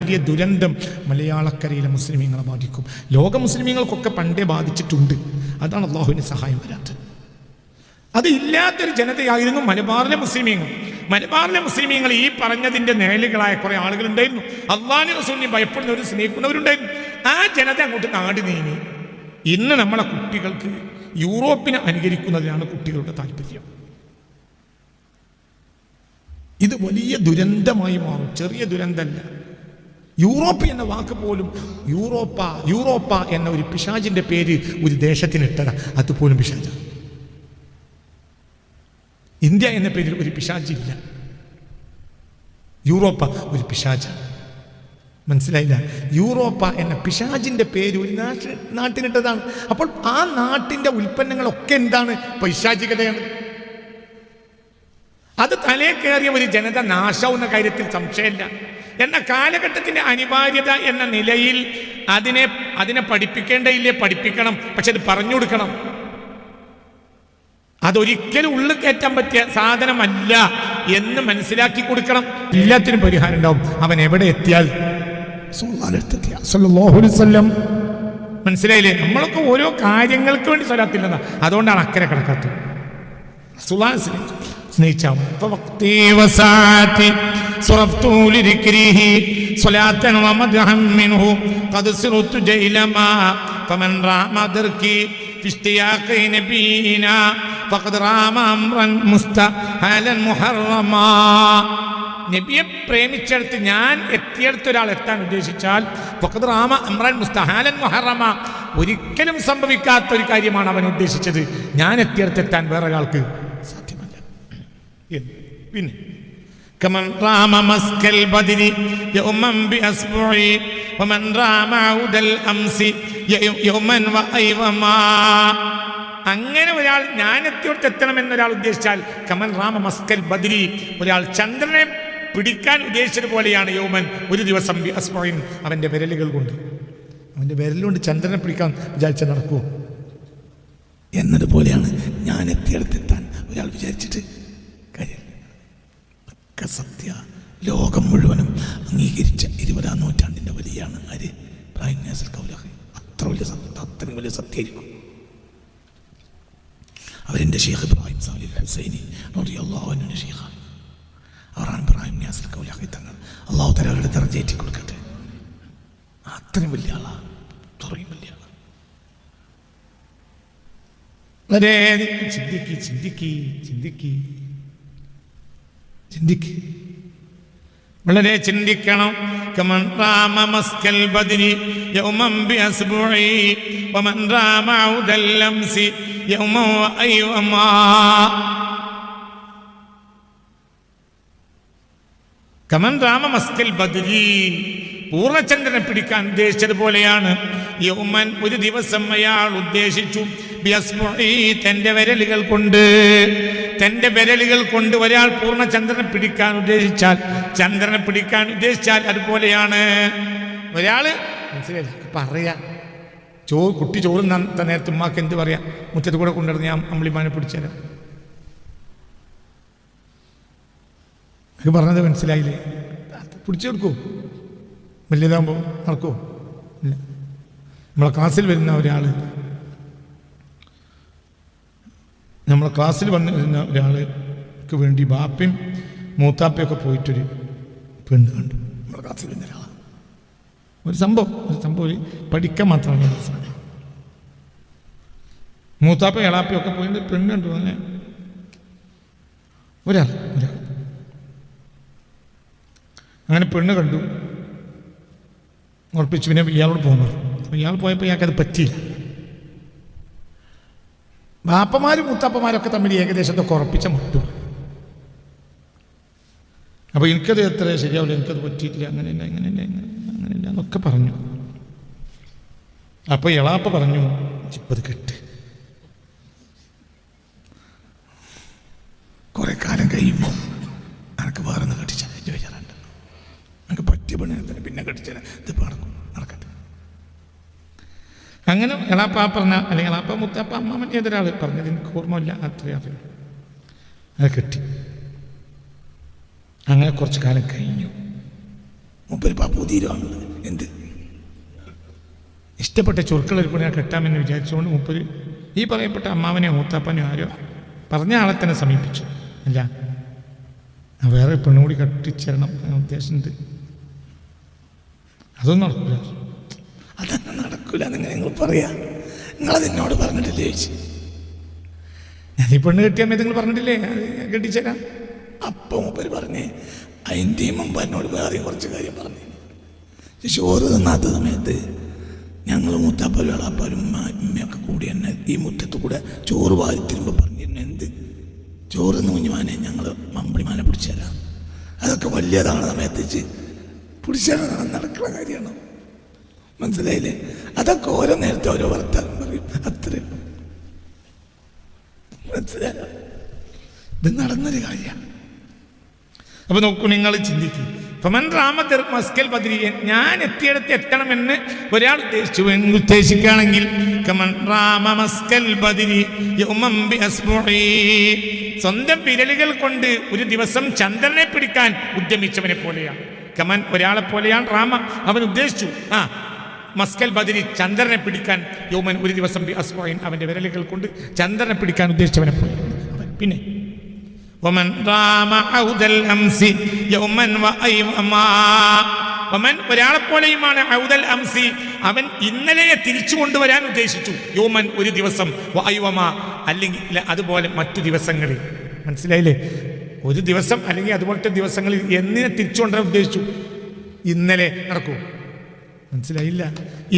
വലിയ ദുരന്തം മലയാളക്കരയിലെ മുസ്ലിമീങ്ങളെ ബാധിക്കും. ലോക മുസ്ലിമീങ്ങൾക്കൊക്കെ പണ്ടേ ബാധിച്ചിട്ടുണ്ട്. അതാണ് അള്ളാഹുവിന് സഹായം വരാത്തത്. അത് ഇല്ലാത്തൊരു ജനതയായിരുന്നു മലബാറിലെ മുസ്ലിമീങ്ങൾ. മലബാറിലെ മുസ്ലിമീങ്ങൾ ഈ പറഞ്ഞതിൻ്റെ നിഴലുകളായ കുറേ ആളുകളുണ്ടായിരുന്നു. അള്ളാഹുവിനെ റസൂലിനെ ഭയപ്പെടുന്നവരും സ്നേഹിക്കുന്നവരുണ്ടായിരുന്നു. ആ ജനത അങ്ങോട്ട് നാട് നീങ്ങി. ഇന്ന് നമ്മളെ കുട്ടികൾക്ക് യൂറോപ്പിനെ അനുകരിക്കുന്നതിനാണ് കുട്ടികളുടെ താല്പര്യം. ഇത് വലിയ ദുരന്തമായി മാറും. ചെറിയ ദുരന്തമല്ല. യൂറോപ്പ് എന്ന വാക്ക് പോലും യൂറോപ്പ എന്ന ഒരു പിശാചിന്റെ പേര് ഒരു ദേശത്തിന് ഇട്ടതാ. അതുപോലും പിശാച. ഇന്ത്യ എന്ന പേരിൽ ഒരു പിശാചില്ല. യൂറോപ്പ ഒരു പിശാച. മനസ്സിലായില്ല? യൂറോപ്പ എന്ന പിശാചിന്റെ പേര് ഒരു നാട്ടിനിട്ടതാണ്. അപ്പോൾ ആ നാട്ടിന്റെ ഉൽപ്പന്നങ്ങളൊക്കെ എന്താണ്? പൈശാചികതയാണ്. അത് തലേ കയറിയ ഒരു ജനത നാശാവുന്ന കാര്യത്തിൽ സംശയമില്ല. എന്ന കാലഘട്ടത്തിന്റെ അനിവാര്യത എന്ന നിലയിൽ അതിനെ പഠിപ്പിക്കേണ്ടയില്ലേ? പഠിപ്പിക്കണം. പക്ഷെ അത് പറഞ്ഞു കൊടുക്കണം. അതൊരിക്കലും ഉള്ളിൽ കയറ്റാൻ പറ്റിയ സാധനമല്ല എന്ന് മനസ്സിലാക്കി കൊടുക്കണം. എല്ലാത്തിനും പരിഹാരം ഉണ്ടാവും അവൻ എവിടെ എത്തിയാൽ. മനസ്സിലായില്ലേ? നമ്മളൊക്കെ ഓരോ കാര്യങ്ങൾക്ക് വേണ്ടി സ്വലാത്തില്ലെന്നാ. അതുകൊണ്ടാണ് അക്കരെ കിടക്കാത്തത്. സ്നേഹിച്ചാവും. നബിയെ പ്രേമിച്ചെടുത്ത് ഞാൻ എത്തിയെടുത്ത് ഒരാൾ എത്താൻ ഉദ്ദേശിച്ചാൽ ഫഖദ് റാമ അംറൻ മുസ്തഹാലൻ മുഹറമ, ഒരിക്കലും സംഭവിക്കാത്ത ഒരു കാര്യമാണ് അവൻ ഉദ്ദേശിച്ചത്. ഞാൻ എത്തിയെടുത്ത് എത്താൻ വേറെ ഒരാൾക്ക് സാധ്യമല്ല. പിന്നെ കമൻ റാമ മസ്കൽ ബദരി യൗമൻ ബിഅസ്ബുഇ വമൻ റാമ ഉദൽ അംസി യൗമൻ വഅയ്വമാ. അങ്ങനെ ഒരാൾ ഞാൻ എത്തിയോട്ട് എത്തണമെന്നൊരാൾ ഉദ്ദേശിച്ചാൽ കമൻ റാമ മസ്കൽ ബദരി, ഒരാൾ ചന്ദ്രനെ പിടിക്കാൻ ഉദ്ദേശിച്ചതുപോലെയാണ് യൗമൻ, ഒരു ദിവസം ബിഅസ്ബുഇൻ, അവൻ്റെ വിരലുകൾ കൊണ്ട്. അവൻ്റെ വിരലുകൊണ്ട് ചന്ദ്രനെ പിടിക്കാൻ വിചാരിച്ചാൽ നടക്കുമോ? എന്നതുപോലെയാണ് ഞാൻ എത്തിയെടുത്തെത്താൻ ഒരാൾ വിചാരിച്ചിട്ട് കാര്യം. ഒക്കെ സത്യ. ലോകം മുഴുവനും അംഗീകരിച്ച 20-ാം നൂറ്റാണ്ടിൻ്റെ വലിയാണ് ആര്? ഇബ്രാഹിം നിയാസ് കൗലഖി. അത്രയും വലിയ സത്യമായിരിക്കും. അവരെൻ്റെ ഷെയ്ഖ് ഇബ്രാഹിം സാലിൽ ഹുസൈനി റളിയല്ലാഹു അൻഹുവിൻ്റെ ഷെയ്ഖാണ്. അവരാണ് ഇബ്രാഹിം നിയാസ് കൗലഖി തങ്ങൾ. അല്ലാഹു തആല അവരുടെ ദർജ ഏറ്റി കൊടുക്കട്ടെ. അത്രയും വലിയ ആളാണ്. അത്രയും വലിയ ആളാണ്. വളരെ ചിന്തിക്ക് വളരെ ചിന്തിക്കണം. കമൻ റാമ മസ്കൽ ബദരി യൗമൻ ബിഅസ്ബുഇ വമൻ റാമ ഉദൽ അംസി യൗമൻ വഅയ്വമാ. കമൻ റാമ മസ്കൽ ബദരി, പൂർണ്ണചന്ദ്രനെ പിടിക്കാൻ ഉദ്ദേശിച്ചതുപോലെയാണ്. യൗമൻ, ഒരു ദിവസം അയാൾ ഉദ്ദേശിച്ചു. ബിഅസ്ബുഇ, തൻ്റെ വിരലുകൾ കൊണ്ട് ഒരാൾ പൂർണ്ണചന്ദ്രനെ പിടിക്കാൻ ഉദ്ദേശിച്ചാൽ അതുപോലെയാണ്. ഒരാള് മനസ്സിലായി പറയാ, കുട്ടി ചോറ് നേരത്തെ ഉമ്മാക്ക് എന്ത് പറയാ? മുറ്റത്ത് കൂടെ കൊണ്ടുവരുന്ന ഞാൻ അമ്പിളിമാനെ പിടിച്ചുതരാം. പറഞ്ഞത് മനസ്സിലായില്ലേ? പിടിച്ചു കൊടുക്കൂ? വലിയതാകുമ്പോൾ നടക്കുമോ? ഇല്ല. നമ്മളെ ക്ലാസ്സിൽ വരുന്ന ഒരാൾക്ക് വേണ്ടി ബാപ്പയും മൂത്താപ്പയൊക്കെ പോയിട്ടൊരു പെണ്ണ് കണ്ടു. നമ്മളെ ക്ലാസ്സിൽ വരുന്ന ഒരാളാണ്. ഒരു സംഭവം പഠിക്കാൻ മാത്രമാണ്. മൂത്താപ്പ എളാപ്പയൊക്കെ പോയിട്ട് പെണ്ണ് കണ്ടു. അങ്ങനെ ഒരാൾ അങ്ങനെ പെണ്ണ് കണ്ടു, ഉറപ്പിച്ചു. പിന്നെ ഇയാളോട് പോകുന്നു. അപ്പോൾ ഇയാൾ പോയപ്പോൾ ഇയാൾക്കത് പറ്റിയില്ല. ബാപ്പമാരും മുത്തപ്പന്മാരൊക്കെ തമ്മിൽ ഏകദേശത്തൊക്കെ ഉറപ്പിച്ച മുട്ടു. അപ്പോൾ എനിക്കത് എത്ര ശരിയാവില്ല, എനിക്കത് പറ്റിയിട്ടില്ല, അങ്ങനെയില്ല എന്നൊക്കെ പറഞ്ഞു. അപ്പോൾ എളാപ്പ പറഞ്ഞു, ഇപ്പത് കെട്ട്. കുറെ കാലം കഴിയുമ്പോൾ എനിക്ക് വേറൊന്ന് കെട്ടിച്ചാൽ ചോദിച്ചാറുണ്ട്. എനിക്ക് പറ്റിയ പെണ്ണിനെ തന്നെ പിന്നെ കെട്ടിച്ചാൽ ഇത് നടക്കട്ടെ. അങ്ങനെ എളാപ്പ പറഞ്ഞ, അല്ലെങ്കിൽ എളാപ്പ മുത്തപ്പ അമ്മാമൻ ഏതൊരാൾ പറഞ്ഞത് എനിക്ക് ഓർമ്മയില്ല, അത്രയും അറിയുള്ളൂ. അത് കെട്ടി. അങ്ങനെ കുറച്ച് കാലം കഴിഞ്ഞു. മൂപ്പര് പൂതിയിലാണുള്ളത്. എന്ത് ഇഷ്ടപ്പെട്ട ചുരുക്കളൊരു പെണ്ണിനെ കെട്ടാമെന്ന് വിചാരിച്ചുകൊണ്ട് മൂപ്പര് ഈ പറയപ്പെട്ട അമ്മാവനെയോ മൂത്താപ്പനെയോ ആരോ പറഞ്ഞ ആളെ തന്നെ സമീപിച്ചു. അല്ല, വേറെ പെണ്ണുകൂടി കെട്ടിച്ചേരണം ഉദ്ദേശമുണ്ട്. അതൊന്നും നടക്കില്ല. അതൊന്നും നടക്കില്ല എന്ന് നിങ്ങൾ പറയാ. നിങ്ങളതെന്നോട് പറഞ്ഞിട്ടില്ലേ ചോദിച്ചു. ഞാൻ ഈ പെണ്ണ് കെട്ടിയാൽ നിങ്ങൾ പറഞ്ഞിട്ടില്ലേ കെട്ടിച്ചേരാം? അപ്പം മൂപ്പര് പറഞ്ഞേ അതിൻ്റെ മുമ്പ് എന്നോട് വേറെ കുറച്ച് കാര്യം പറഞ്ഞു. ചോറ് തിന്നാത്ത സമയത്ത് ഞങ്ങൾ മൂത്താപ്പലും ഇളാപ്പാലും ഉമ്മയൊക്കെ കൂടി എന്നെ ഈ മുറ്റത്ത് കൂടെ ചോറ് വാരി തിരുമ്പോൾ പറഞ്ഞിരുന്നു, എന്ത് ചോറ് കുഞ്ഞുമാനെ ഞങ്ങൾ മമ്പടിമാനെ പിടിച്ചു തരാം. അതൊക്കെ വലിയതാണ് സമയത്ത് വെച്ച് പിടിച്ചു തരാൻ നടക്കുന്ന കാര്യമാണ്. മനസ്സിലായില്ലേ? അതൊക്കെ ഓരോ നേരത്തെ ഓരോ വർത്താനം പറയും, അത്രയും. മനസ്സിലായോ? ഇത് നടന്നൊരു കാര്യമാണ്. അപ്പൊ നോക്കൂ, നിങ്ങൾ ചിന്തിക്കും. മസ്കൽ ബദരി, ഞാൻ എത്തിയിടത്ത് എത്തണമെന്ന് ഒരാൾ ഉദ്ദേശിക്കുകയാണെങ്കിൽ സ്വന്തം വിരലുകൾ കൊണ്ട് ഒരു ദിവസം ചന്ദ്രനെ പിടിക്കാൻ ഉദ്യമിച്ചവനെ പോലെയാണ്. കമൻ ഒരാളെ പോലെയാണ് റാമ. അവൻ ഉദ്ദേശിച്ചു മസ്കൽ ബദരി, ചന്ദ്രനെ പിടിക്കാൻ യൗമൻ ഒരു ദിവസം ബി അസ്ബുഈൻ, അവന്റെ വിരലുകൾ കൊണ്ട് ചന്ദ്രനെ പിടിക്കാൻ ഉദ്ദേശിച്ചവനെ പോലെ. പിന്നെ ഒരാളെ പോലെയുമാണ് ഔദൽ അംസി, അവൻ ഇന്നലെ തിരിച്ചു കൊണ്ടുവരാൻ ഉദ്ദേശിച്ചു. യൗമൻ ഒരു ദിവസം, അല്ലെങ്കിൽ അതുപോലെ മറ്റു ദിവസങ്ങളിൽ. മനസ്സിലായില്ലേ? ഒരു ദിവസം അല്ലെങ്കിൽ അതുപോലത്തെ ദിവസങ്ങളിൽ എന്നിനെ തിരിച്ചു കൊണ്ടുവരാൻ ഉദ്ദേശിച്ചു. ഇന്നലെ നടക്കൂ? മനസ്സിലായില്ല.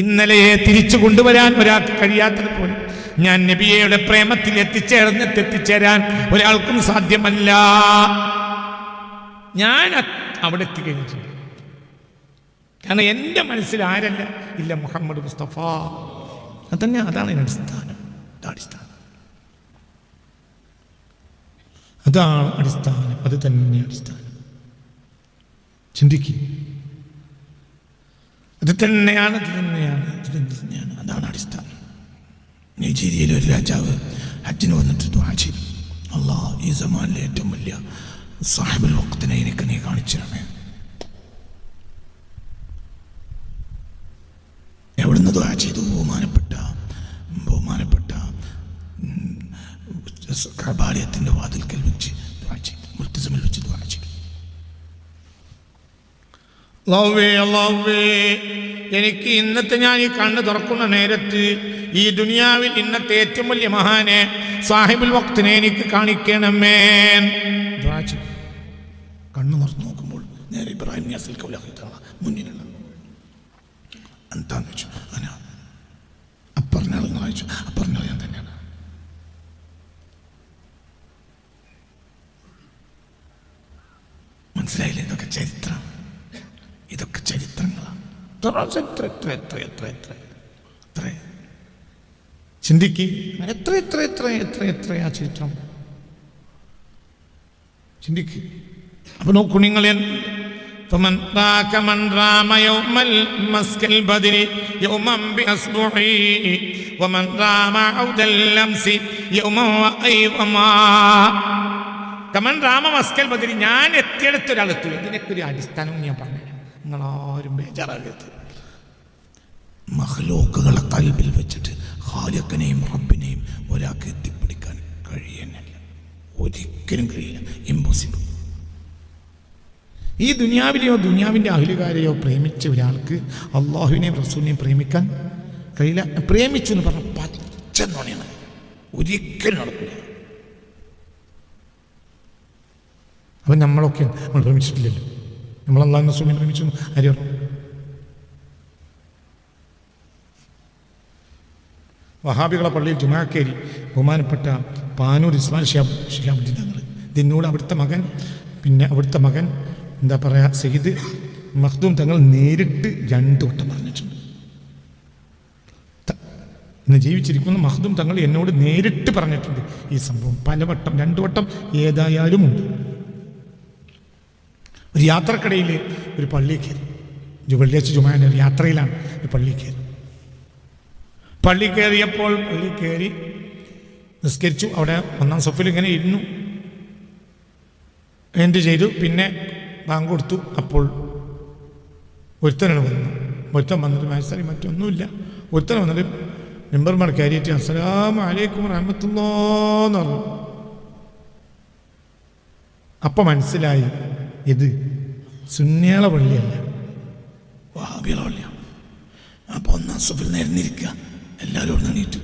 ഇന്നലെയെ തിരിച്ചു കൊണ്ടുവരാൻ ഒരാൾക്ക് കഴിയാത്തത് പോലെ ഞാൻ നബിയുടെ പ്രേമത്തിൽ എത്തിച്ചേരാൻ ഒരാൾക്കും സാധ്യമല്ല. ഞാൻ അവിടെ എത്തിക്കഴിഞ്ഞു. കാരണം എൻ്റെ മനസ്സിൽ ആരല്ല, ഇല്ല മുഹമ്മദ് മുസ്തഫ. അതന്നെ, അതാണ് അടിസ്ഥാനം. അതാണ് അടിസ്ഥാനം. അത് തന്നെ അടിസ്ഥാനം. ചിന്തിക്കുക. അത് തന്നെയാണ്. അതാണ് അടിസ്ഥാനം. നൈജീരിയയിലെ ഒരു രാജാവ് ഹജ്ജിന് വന്നിട്ട് ദുആ ചെയ്തു, അല്ലാഹ് ഈ സമാനിലെ ഏറ്റവും വലിയ സാഹിബുൽ വഖ്തിനെ എനിക്ക് നീ കാണിച്ചു തരണേ. എവിടുന്ന് ദുആ ചെയ്തു? ബഹുമാനപ്പെട്ട കഅബാലയത്തിന്റെ വാതിൽക്കൽ വെച്ച് ദുആ ചെയ്തു, മുൽത്തസിമിൽ വെച്ച് ദുആ ചെയ്തു. അല്ലാഹുവേ, എനിക്ക് ഇന്നത്തെ ഞാൻ ഈ കണ്ണ് തുറക്കുന്ന നേരത്ത് ഈ ദുനിയാവിൽ ഇന്നത്തെ ഏറ്റവും വലിയ മഹാനെ സാഹിബുൽ വഖ്തിനെ എനിക്ക് കാണിക്കണമേ. കണ്ണ് തുറന്ന് നോക്കുമ്പോൾ നേരെ ഇബ്രാഹിം യാസിൽ കൗലാഹിത്താണ് മുന്നിലുള്ള. എന്താന്ന് വെച്ചു, അപ്പറഞ്ഞാൾ നിങ്ങൾ അയച്ചു, അപ്പറഞ്ഞാൾ ഞാൻ തന്നെയാണ്. മനസ്സിലായില്ലേ? ഇതൊക്കെ ചരിത്രം, ഇതൊക്കെ ചരിത്രങ്ങളാണ്. എത്ര ചിന്തിക്ക്. എത്ര ആ ചരിത്രം ചിന്തിക്ക്. അപ്പൊ നോക്കൂ നിങ്ങൾ, ഞാൻ എത്തിയെടുത്ത ഒരാളെത്തു. ഇതിനൊക്കെ ഒരു അടിസ്ഥാനം ഞാൻ പറഞ്ഞുതരാം, നിങ്ങളാരും ബേജാറാകരുത്. മഖ്ലൂക്കുകളെ കൽബിൽ വെച്ചിട്ട് ഖാലിഖിനെയും റബ്ബിനെയും ഒരാൾക്ക് എത്തിപ്പിടിക്കാൻ കഴിയുന്നില്ല, ഒരിക്കലും കഴിയില്ല. ഇമ്പോസിബിൾ. ഈ ദുനിയാവിലെയോ ദുനിയാവിൻ്റെ അഹ്ലുകാരെയോ പ്രേമിച്ച ഒരാൾക്ക് അള്ളാഹുവിനെയും റസൂലിനെയും പ്രേമിക്കാൻ കഴിയില്ല. പ്രേമിച്ചു എന്ന് പറഞ്ഞാൽ പച്ച നുണയാണ്, ഒരിക്കലും നടക്കില്ല. അപ്പം നമ്മളൊക്കെ നമ്മൾ പ്രേമിച്ചിട്ടില്ലല്ലോ. നമ്മൾ അള്ളാഹു റസൂലിനെ പ്രേമിച്ചു ആര് പറഞ്ഞു? വഹാബികളെ പള്ളിയിൽ ജുമാക്കേരി ബഹുമാനപ്പെട്ട പാനൂർ ഇസ്മാൽ ഷിഹാബുദ്ദീൻ തങ്ങൾ, ഇതിനോട് അവിടുത്തെ മകൻ എന്താ പറയുക, സയ്യിദ് മഖ്ദൂം തങ്ങൾ നേരിട്ട് 2 വട്ടം പറഞ്ഞിട്ടുണ്ട്. ഇന്ന് ജീവിച്ചിരിക്കുന്ന മഖ്ദൂം തങ്ങൾ എന്നോട് നേരിട്ട് പറഞ്ഞിട്ടുണ്ട് ഈ സംഭവം. പലവട്ടം, 2 വട്ടം ഏതായാലും ഉണ്ട്. ഒരു യാത്രക്കിടയിൽ ഒരു പള്ളിയിൽ കയറി, വെള്ളിയാഴ്ച ജുമാൻ്റെ ഒരു യാത്രയിലാണ് ഒരു പള്ളിയിൽ കയറി. പള്ളി കയറി നിസ്കരിച്ചു. അവിടെ 1-ാം സഫിൽ ഇങ്ങനെ ഇരുന്നു, എൻഡ് ചെയ്തു. പിന്നെ ബാങ്ക് കൊടുത്തു. അപ്പോൾ ഒരുത്തനാണ് വന്നു. ഒരുത്തൻ വന്നിട്ട് വയസ്സായി മറ്റൊന്നുമില്ല. ഒരുത്തൻ വന്നിട്ട് മെമ്പർമാർ കയറിയിട്ട് അസ്സലാമു അലൈക്കും റഹ്മത്തുള്ളാന്ന് പറഞ്ഞു. അപ്പം മനസ്സിലായി ഇത് സുന്നിയാളെ പള്ളിയല്ല, വഹാബികളെ പള്ളിയാണ്. അപ്പോൾ ഒന്നാം സഫിൽ നേർന്നിരിക്കുക, എല്ലാവരും എണീറ്റു,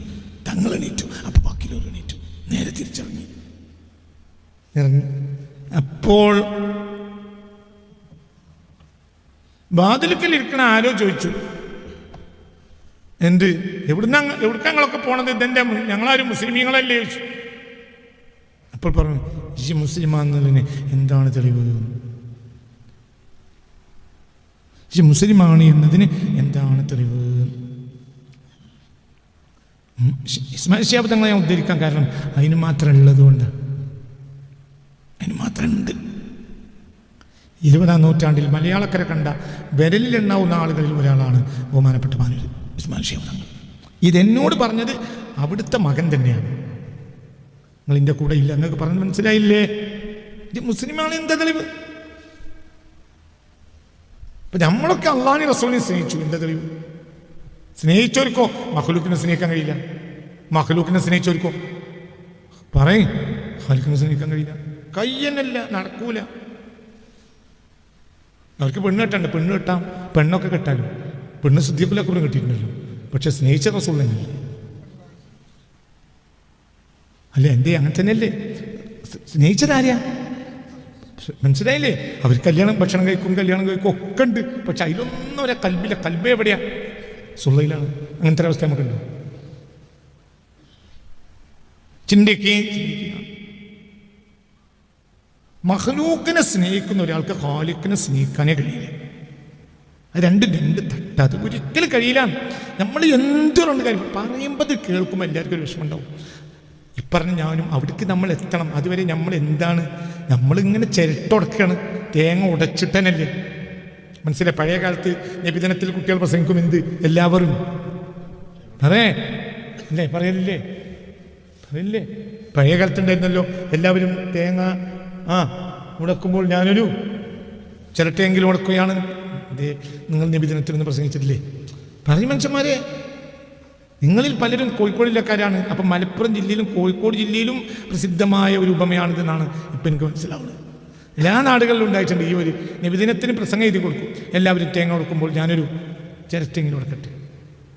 തങ്ങൾ എണീറ്റു, അപ്പോൾ ബാക്കിയുള്ളവർ എണീറ്റു, നേരെ തിരിച്ചിറങ്ങി. അപ്പോൾ വാതിൽക്കലിരിക്കണ ആരോ ചോദിച്ചു, എന്ത് എവിടുക്ക ഞങ്ങളൊക്കെ പോണത്? ഇതെൻ്റെ ഞങ്ങളാരും മുസ്ലിമീങ്ങളല്ലേ ചോദിച്ചു. അപ്പോൾ പറഞ്ഞു, ഈ മുസ്ലിമാണെന്നതിന് എന്താണ് തെളിവ്? ഈ മുസ്ലിമാണ് എന്നതിന് എന്താണ് തെളിവ്? ഇസ്മായിൽ ശിഹാബ് തങ്ങളെ ഞാൻ ഉദ്ധരിക്കാൻ കാരണം അതിന് മാത്രം ഉള്ളതുകൊണ്ട്, അതിന് മാത്രം ഉണ്ട്. 20-ാം നൂറ്റാണ്ടിൽ മലയാളക്കര കണ്ട വിരലിലെണ്ണാവുന്ന ആളുകളിൽ ഒരാളാണ് ബഹുമാനപ്പെട്ട മാനൂർ ഇസ്മായിൽ ശിഹാബ് തങ്ങൾ. ഇതെന്നോട് പറഞ്ഞത് അവിടുത്തെ മകൻ തന്നെയാണ്. നിങ്ങൾ എൻ്റെ കൂടെ ഇല്ല, നിങ്ങൾക്ക് പറഞ്ഞത് മനസ്സിലായില്ലേ? ഇത് മുസ്ലിമാണ്, എന്താ തെളിവ്? ഇപ്പം നമ്മളൊക്കെ അള്ളാഹുവിനെ റസൂലിനെ സ്നേഹിച്ചു, എന്താ തെളിവ്? സ്നേഹിച്ചവർക്കോ മഖ്ലൂക്കിനെ സ്നേഹിക്കാൻ കഴിയില്ല. മഖ്ലൂക്കിനെ സ്നേഹിച്ചവർക്കോ പറയും ഖാലിഖിനെ സ്നേഹിക്കാൻ കഴിയില്ല. കയ്യന്നല്ല, നടക്കൂല. അവർക്ക് പെണ്ണ് കെട്ടണ്ട, പെണ്ണ് കെട്ടാം, പെണ്ണൊക്കെ കെട്ടാലും പെണ്ണ് സിദ്ദീഖുലൊക്കെ കിട്ടിയിട്ടുണ്ടല്ലോ. പക്ഷെ സ്നേഹിച്ച റസൂൽ തന്നെയല്ലേ? അല്ലേ? എന്തേ അങ്ങനെ തന്നെയല്ലേ? സ്നേഹിച്ചതാര്യാ? മനസ്സിലായില്ലേ? അവർ കല്യാണം ഭക്ഷണം കഴിക്കും, കല്യാണം കഴിക്കും ഒക്കെ ഉണ്ട്. പക്ഷെ അതിലൊന്നും അവരെ കൽബില്ല. കൽബ് എവിടെയാ? സുള്ളയിലാണ്. അങ്ങനത്തെ ഒരവസ്ഥ നമുക്കുണ്ടോ? ചിന്തിക്കുക. മഖ്ലൂക്കിനെ സ്നേഹിക്കുന്ന ഒരാൾക്ക് ഖാലിഖിനെ സ്നേഹിക്കാനേ കഴിയില്ല. അത് രണ്ട് തട്ടത് ഒരിക്കലും കഴിയില്ല. നമ്മൾ എന്തുകൊണ്ട് കാര്യം പറയുമ്പോൾ അത് കേൾക്കുമ്പോൾ എല്ലാവർക്കും ഒരു വിഷമം ഉണ്ടാവും. ഇപ്പറഞ്ഞ ഞാനും അവിടേക്ക് നമ്മൾ എത്തണം. അതുവരെ നമ്മൾ എന്താണ്, നമ്മളിങ്ങനെ ചിരട്ടുടക്കുകയാണ്, തേങ്ങ ഉടച്ചിട്ടനല്ലേ. മനസ്സിലായി? പഴയ കാലത്ത് നബിദിനത്തിൽ കുട്ടികൾ പ്രസംഗിക്കും, എന്ത് എല്ലാവരും അതെ അല്ലേ? പറയലില്ലേ? പഴയ കാലത്തുണ്ടായിരുന്നല്ലോ, എല്ലാവരും തേങ്ങ ഉടക്കുമ്പോൾ ഞാനൊരു ചിരട്ടയെങ്കിലും ഉടക്കുകയാണ്. ഇതേ നിങ്ങൾ നബിദിനത്തിൽ നിന്ന് പ്രസംഗിച്ചിട്ടില്ലേ? പറയും മനുഷ്യന്മാരെ, നിങ്ങളിൽ പലരും കോഴിക്കോട് ജില്ലക്കാരാണ്. അപ്പം മലപ്പുറം ജില്ലയിലും കോഴിക്കോട് ജില്ലയിലും പ്രസിദ്ധമായ ഒരു ഉപമയാണിതെന്നാണ് ഇപ്പം എനിക്ക് മനസ്സിലാവുന്നത്. എല്ലാ നാടുകളിലും ഉണ്ടായിട്ടുണ്ട്. ഈ ഒരു നബിദിനത്തിന് പ്രസംഗം എഴുതി കൊടുക്കും, എല്ലാവരും തേങ്ങ കൊടുക്കുമ്പോൾ ഞാനൊരു ചിരട്ടെങ്കിലും കൊടുക്കട്ടെ.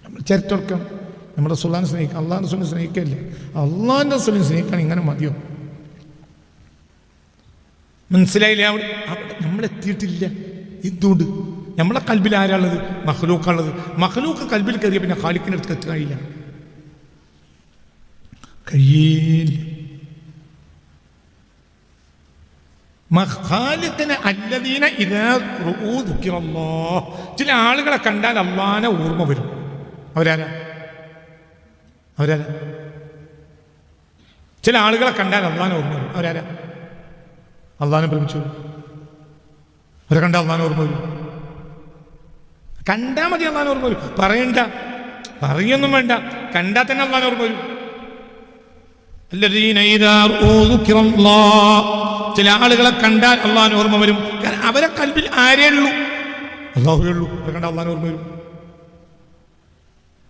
നമ്മൾ ചിരട്ട കൊടുക്കണം. നമ്മുടെ റസൂലിനെ സ്നേഹിക്കാം, അള്ളാഹ് റസൂലിനെ സ്നേഹിക്കല്ലേ? അള്ളാഹിൻ്റെ റസൂലിനെ സ്നേഹിക്കാൻ ഇങ്ങനെ മതിയോ? മനസ്സിലായില്ലേ? അവിടെ നമ്മളെത്തിയിട്ടില്ല. എന്തുകൊണ്ട്? നമ്മളെ കൽബിൽ ആരാളുള്ളത്? മഖ്ലൂക്കാണുള്ളത്. മഖ്ലൂക്ക് കൽബിൽ കയറിയ പിന്നെ ഖാലിഖിൻ്റെ അടുത്ത് എത്താൻ കഴിയില്ല. ചില ആളുകളെ കണ്ടാൽ അള്ളാനെ ഓർമ്മ വരും. അവരാരാ? ചില ആളുകളെ കണ്ടാൽ അള്ളാനെ ഓർമ്മ വരും. അവരാരാ? അള്ളാനെ പ്രേമിച്ചു. അവരെ കണ്ടാൽ അള്ളാനെ ഓർമ്മ വരും. കണ്ടാൽ മതി അള്ളാനെ ഓർമ്മ വരും. പറയൊന്നും വേണ്ട, കണ്ടാൽ തന്നെ അള്ളാനെ ഓർമ്മ വരും. ചില ആളുകളെ കണ്ടാൽ അള്ളാഹു ഓർമ്മ വരും. അവരെ കൽബിൽ ആരേ ഉള്ളൂ? അള്ളാഹുവേ ഉള്ളൂ. അവരെ കണ്ടാൽ അള്ളാഹു ഓർമ്മ വരും.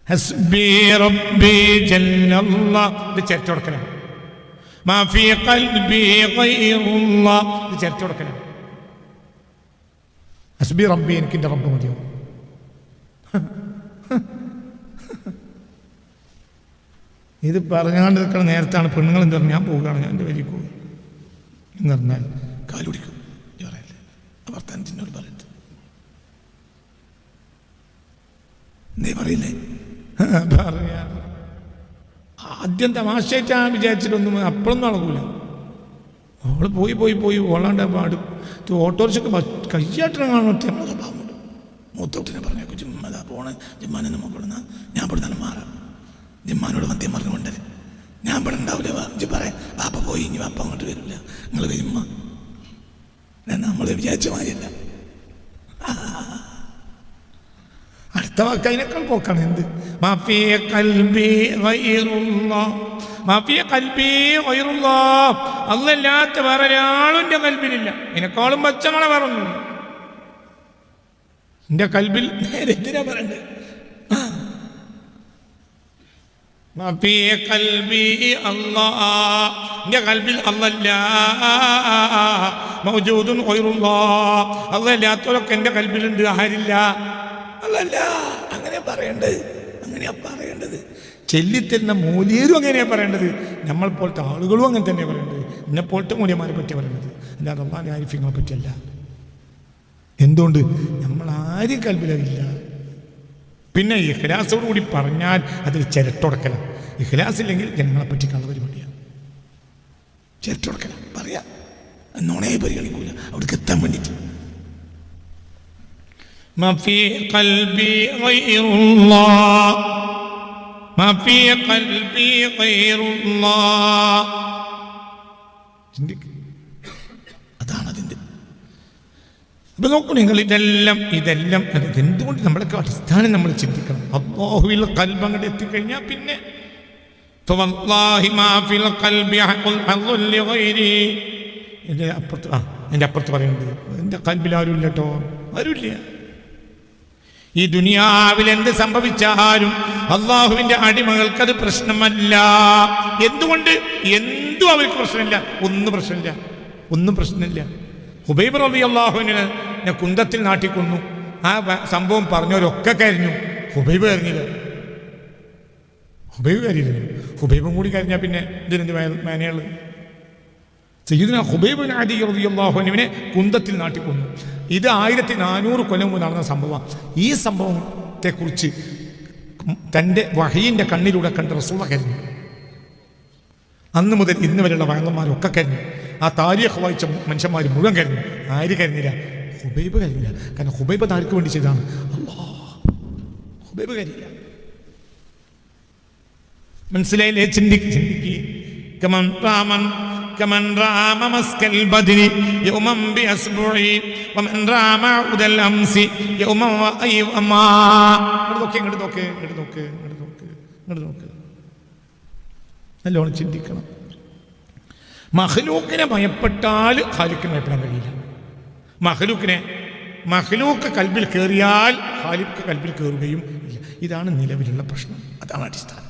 ഹസ്ബി റബ്ബി ജല്ലല്ലാഹ്, ഇത് ചേർത്ത് കൊടുക്കണം. മാ ഫീ ഖൽബി ഗൈറുല്ലാഹ്, ഇത് ചേർത്ത് കൊടുക്കണം. ഹസ്ബി റബ്ബി, എനിക്ക് എൻ്റെ റബ്ബ് മതിയോ? ഇത് പറഞ്ഞാണ്ട് നിൽക്കണ നേരത്താണ് പെണ്ണുങ്ങൾ എന്ത് പറഞ്ഞു, ഞാൻ പോവുകയാണ്, ഞാൻ എൻ്റെ വരിക്ക് പോകും എന്ന് പറഞ്ഞാൽ കാലുടിക്കും. വർത്താനത്തിനോട് പറയട്ടെ, എന്തേ പറയില്ലേ? പറയാ ആദ്യം തമാശയായിട്ടാണ് വിചാരിച്ചിട്ടൊന്നും അപ്പോഴൊന്നും നടക്കൂല. അവള് പോയി ഓളാണ്ട പാടും. ഓട്ടോറിക്ഷക്ക് കയ്യാട്ടണം കാണട്ടെ. മൂത്തോട്ടിനെ പറഞ്ഞേക്കും, ജിമ്മതാ പോണേ, ജിമ്മാനെ നോക്കണം, ഞാൻ ഇവിടെ തന്നെ മാറാം. ജിമ്മാനോട് മദ്യം പറഞ്ഞുകൊണ്ട് ഞാൻ ഇവിടെ ഉണ്ടാവില്ല. ജി പറയാം, വാപ്പ പോയി, ഇനി വാപ്പ അങ്ങോട്ട് വരില്ല, നിങ്ങൾ വരുമ്മ. നമ്മൾ വിചാരിച്ച മാതിരിയല്ല. അടുത്ത വാക്ക് അതിനേക്കാൾ പോക്കാണ്. എന്ത്? മാഫിയ കൽബി ഗൈറുല്ലാഹ്, മാഫിയ കൽബി ഗൈറുല്ലാഹ്, അല്ലാത്ത വേറെ ഒരാളും എൻ്റെ കൽബിലില്ല. അതിനേക്കാളും പച്ചമണ വേറൊന്നുമില്ല. എൻ്റെ കൽബിൽ നേരെ എന്തിനാ പറയണ്ടത്? എൻ്റെ കൽബിൽ അല്ലല്ല മൗജൂദുൻ ഗൈറുല്ലാഹ്, അല്ലാത്തവരൊക്കെ എൻ്റെ കൽബിലുണ്ട്, ആരില്ല? അല്ലല്ല, അങ്ങനെ പറയേണ്ടത്, അങ്ങനെയാ പറയേണ്ടത്. ചെല്ലിത്തരുന്ന മൂല്യരും അങ്ങനെയാണ് പറയേണ്ടത്. നമ്മൾ പോലത്തെ ആളുകളും അങ്ങനെ തന്നെയാണ് പറയേണ്ടത്. എന്നെ പോലത്തെ മൂല്യന്മാരെ പറ്റിയാണ് പറയേണ്ടത്, അല്ലാതെ അള്ളാഹുവിനെ ആരിഫ്യങ്ങളെ പറ്റിയല്ല. എന്തുകൊണ്ട്? നമ്മൾ ആരും കൽബിലില്ല. പിന്നെ ഇഖ്ലാസോട് കൂടി പറഞ്ഞാൽ അതിൽ ചിരട്ടുടക്കലാണ്. ഇഖ്ലാസ് ഇല്ലെങ്കിൽ ജനങ്ങളെ പറ്റി കള്ള പരിപാടിയാണ്. ചിരട്ടുടക്കല പറയാ, എന്നോണേ പരിഗണിക്കൂല, അവിടേക്ക് എത്താൻ വേണ്ടിയിട്ട്. മഫീ ഖൽബി ഗൈറുല്ലാഹ്, മഫീ ഖൽബി ഗൈറുല്ലാഹ്. അതാണ് അതിൻ്റെ. അപ്പൊ നോക്കൂ നിങ്ങൾ, ഇതെല്ലാം എന്തുകൊണ്ട് നമ്മളൊക്കെ അടിസ്ഥാനം നമ്മൾ ചിന്തിക്കണം. അല്ലാഹുവിൽ ഖൽബ് അങ്ങോട്ട് എത്തിക്കഴിഞ്ഞാൽ പിന്നെ എൻ്റെ അപ്പുറത്ത് പറയുന്നത് എൻ്റെ കൽബിൽ ആരും ഇല്ല കേട്ടോ, ആരുമില്ല. ഈ ദുനിയാവിൽ എന്ത് സംഭവിച്ചാലും അള്ളാഹുവിന്റെ അടിമകൾക്കത് പ്രശ്നമല്ല. എന്തുകൊണ്ട്? എന്തും അവർക്ക് പ്രശ്നമില്ല, ഒന്നും പ്രശ്നമില്ല. ഹുബൈബ് റളിയല്ലാഹുവിനെ കുന്തത്തിൽ നാട്ടിക്കൊന്നു. ആ സംഭവം പറഞ്ഞവരൊക്കെ കരഞ്ഞു, ഹുബൈബ് കരഞ്ഞില്ല. ഹുബൈബും കൂടി കരഞ്ഞാൽ പിന്നെ ഇതിനെന്ത് മേനയുള്ളു? സയ്യിദുനാ ഹുബൈബ് ബിൻ അദി റളിയല്ലാഹു അൻഹുവിനെ കുന്തത്തിൽ നാട്ടിക്കൊന്നു. ഇത് 1400 കൊല്ലം മുമ്പ് നടന്ന സംഭവമാണ്. ഈ സംഭവത്തെക്കുറിച്ച് തൻ്റെ വഹയിൻ്റെ കണ്ണിലൂടെ കണ്ട് റസൂല കരഞ്ഞു. അന്ന് മുതൽ ഇന്ന് വരെയുള്ള വയലന്മാരൊക്കെ കരഞ്ഞു. ആ താരീഖ് വായിച്ച മനുഷ്യന്മാർ മുഴുവൻ കരഞ്ഞു. ആര് കരഞ്ഞില്ല? ഹുബൈബ് കരഞ്ഞില്ല. കാരണം ഹുബൈബ് ആർക്ക് വേണ്ടി ചെയ്താണ്? ഹുബൈബ് കരഞ്ഞില്ല. മനസ്സിലായില്ലേ? ചിന്തിക്ക്. كمن رام مسك البدن يوما بأسبوعي ومن رام عود الأمس يوما وأيوما. ഇങ്ങോട്ട് നോക്ക്. നല്ലോണം ചിന്തിക്കണം. മഖ്ലൂക്കിനെ ഭയപ്പെട്ടാൽ ഖാലിഖിനെ ഭയപ്പെടാൻ കഴിയില്ല. മഖ്ലൂക്ക് കൽബിൽ കയറിയാൽ ഖാലിഖ് കൽബിൽ കയറുകയും ഇല്ല. ഇതാണ് നിലവിലുള്ള പ്രശ്നം. അതാണ് അടിസ്ഥാനം.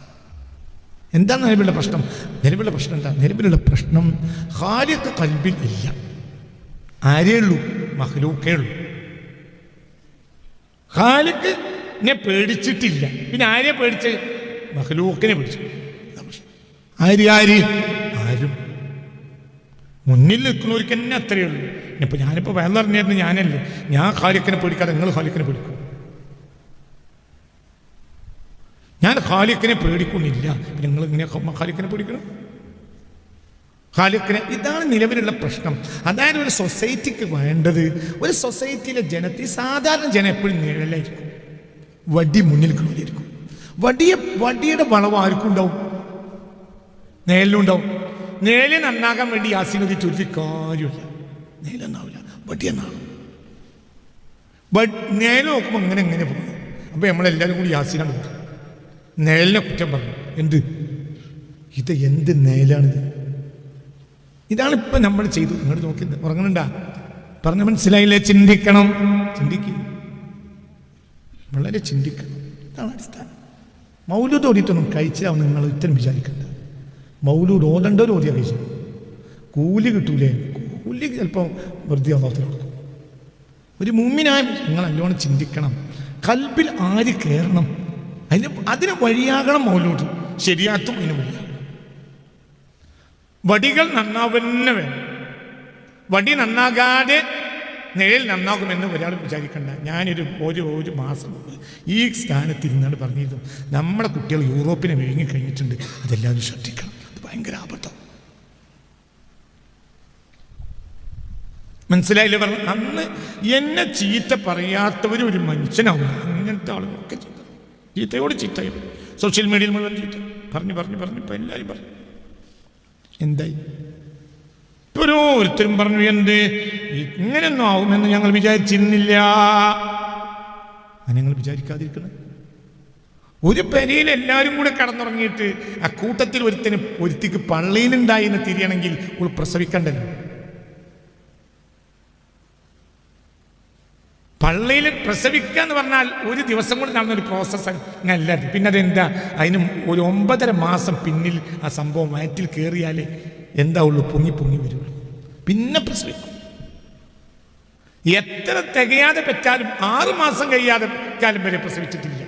എന്താണ് നിലവിലുള്ള പ്രശ്നം? നിലവിലുള്ള പ്രശ്നം ഖാലിഖ് കൽബിൽ ഇല്ല. ആരേ ഉള്ളൂ? മഖ്ലൂക്കേ ഉള്ളൂ. ഖാലിഖിനെ പേടിച്ചിട്ടില്ല. പിന്നെ ആരെ പേടിച്ച്? മഖ്ലൂക്കിനെ പേടിച്ചു. ആരും മുന്നിൽ നിൽക്കുന്നവർക്ക് തന്നെ അത്രയേ ഉള്ളൂ. ഇനിയിപ്പോൾ ഞാനിപ്പോൾ വയറിഞ്ഞിരുന്നു ഞാനല്ലേ, ഞാൻ ഖാലിഖിനെ പേടിക്കാതെ നിങ്ങൾ ഖാലിഖിനെ പേടിക്കും? ഞാൻ ഖാലിഖിനെ പേടിക്കുന്നില്ല, നിങ്ങൾ ഇങ്ങനെ ഖാലിഖിനെ പേടിക്കണം? ഇതാണ് നിലവിലുള്ള പ്രശ്നം. അതായത് ഒരു സൊസൈറ്റിക്ക് വേണ്ടത്, ഒരു സൊസൈറ്റിയിലെ ജനത്തിൽ സാധാരണ ജനം എപ്പോഴും നിഴലായിരിക്കും, വടി മുന്നിൽ നിൽക്കുന്നവരായിരിക്കും. വടിയുടെ വളവ് ആർക്കും ഉണ്ടാവും? നിഴലിനുണ്ടാവും. നിഴല് നന്നാകാൻ വേണ്ടി യാസീനോദിട്ട് ഒരു കാര്യമില്ല. നിഴലുണ്ടാവില്ല, വടി എന്നാണ്. നിഴല് നോക്കുമ്പോൾ എങ്ങനെ പോകും. അപ്പോൾ നമ്മളെല്ലാവരും കൂടി യാസീനാണ് പോകും. നിഴലിനെ കുറ്റം പറഞ്ഞു. എന്ത് നിഴലാണിത്? ഇതാണ് ഇപ്പം നമ്മൾ ചെയ്തു. ഇങ്ങോട്ട് നോക്കി ഉറങ്ങണണ്ടാ? പറഞ്ഞ മനസ്സിലായില്ലേ? ചിന്തിക്കണം. വളരെ ചിന്തിക്കണം. ഇതാണ് അടിസ്ഥാനം. മൗലൂദ് ഓടിയിട്ടൊന്നും കഴിച്ചാവും നിങ്ങൾ ഇത്തരം വിചാരിക്കണ്ട. മൗലൂദ് ഓതേണ്ടവർ ഓതിയാ കഴിച്ചു. കൂലി കിട്ടൂലേ? കൂലി ചിലപ്പോൾ വെറുതെ അള്ളാഹു കൊടുക്കും. ഒരു മുഅ്മിനായ നിങ്ങൾ നല്ലോണം ചിന്തിക്കണം. കൽബിൽ ആര് കയറണം? അതിന് വഴിയാകണം മൗലൂദ്. ശരിയാത്തും അതിന് വഴിയാകണം. വടികൾ നന്നാവുന്നെ വേണം. വടി നന്നാകാതെ നിഴൽ നന്നാകുമെന്ന് ഒരാൾ വിചാരിക്കണ്ട. ഒരു മാസം മുമ്പ് ഈ സ്ഥാനത്തിരുന്നാണ് പറഞ്ഞിരുന്നു, നമ്മുടെ കുട്ടികൾ യൂറോപ്പിനെ വിഴുങ്ങിക്കഴിഞ്ഞിട്ടുണ്ട്, അതെല്ലാവരും ശ്രദ്ധിക്കണം. അത് ഭയങ്കര ആപത്താണ്. മനസ്സിലായില്ലേ? പറഞ്ഞു അന്ന് എന്നെ ചീത്ത പറയാത്തവരും ഒരു മനുഷ്യനാവില്ല. അങ്ങനത്തെ ആളുകളൊക്കെ ചീത്തയും സോഷ്യൽ മീഡിയയിൽ മുഴുവൻ ചീത്ത പറഞ്ഞു ഇപ്പം എല്ലാവരും പറഞ്ഞു. എന്തായി? ഓരോരുത്തരും പറഞ്ഞു, ഇങ്ങനെയൊന്നും ആവുമെന്ന് ഞങ്ങൾ വിചാരിച്ചിരുന്നില്ല. ഞങ്ങൾ വിചാരിക്കാതിരിക്കുന്നത്. ഒരു പെരയിൽ എല്ലാവരും കൂടെ കടന്നുറങ്ങിയിട്ട് ആ കൂട്ടത്തിൽ ഒരുത്തിക്ക് പള്ളിയിലുണ്ടായി എന്ന് തിരിയണമെങ്കിൽ ഒരു പ്രസവിക്കണ്ടല്ലോ. പള്ളിയിൽ പ്രസവിക്കുക എന്ന് പറഞ്ഞാൽ ഒരു ദിവസം കൊണ്ട് നടന്നൊരു പ്രോസസ്സ് അല്ല. പിന്നെ അതെന്താ, അതിന് ഒരു 9.5 മാസം പിന്നിൽ ആ സംഭവം വയറ്റിൽ കയറിയാലേ എന്താ ഉള്ളൂ, പൊങ്ങി വരുള്ളൂ. പിന്നെ പ്രസവിക്കും. എത്ര തികയാതെ പറ്റാലും 6 മാസം കഴിയാതെ കാലം വരെ പ്രസവിച്ചിട്ടില്ല.